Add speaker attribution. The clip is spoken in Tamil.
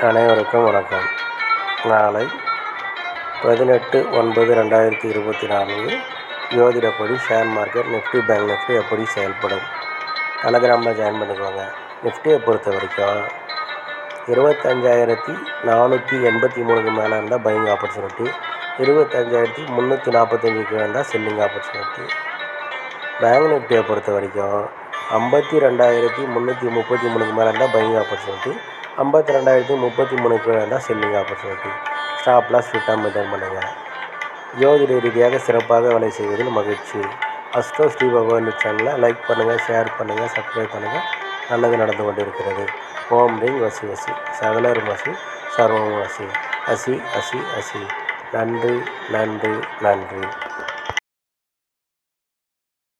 Speaker 1: அனைவருக்கும் வணக்கம். நாளை 18/9/2024 ஜோதிடப்படி share market Nifty bank Nifty எப்படி செயல்படும். டெலகிராமில் ஜாயின் பண்ணிக்குவாங்க. நிஃப்டியை பொறுத்த வரைக்கும் 25,483க்கு மேலே இருந்தால் பையிங் ஆப்பர்ச்சுனிட்டி, 25,345க்கு இருந்தால் செல்லிங் ஆப்பர்ச்சுனிட்டி. பேங்க் நிஃப்டியை பொறுத்த வரைக்கும் 52,333க்கு மேலே இருந்தால் பையிங் ஆப்பர்ச்சுனிட்டி, 52,033க்கு இருந்தால் செல்லிங் ஆப்பர்ச்சுனிட்டி. ஸ்டாப் லாஸ் ஃபிட்டாக மெயின்டைன் பண்ணுங்கள். ஜோதிட ரீதியாக சிறப்பாக வேலை செய்வதில் மகிழ்ச்சி. அஸ்ட்ரோ ஸ்ரீ பகவான் சேனலை லைக் பண்ணுங்கள், ஷேர் பண்ணுங்கள், சப்ஸ்கிரைப் பண்ணுங்கள். நல்லது நடந்து கொண்டு இருக்கிறது. ஓம் ரீங் வசி வசி, சகலரும் வசி, சர்வம் வசி, அசி அசி அசி. நன்றி நன்றி நன்றி.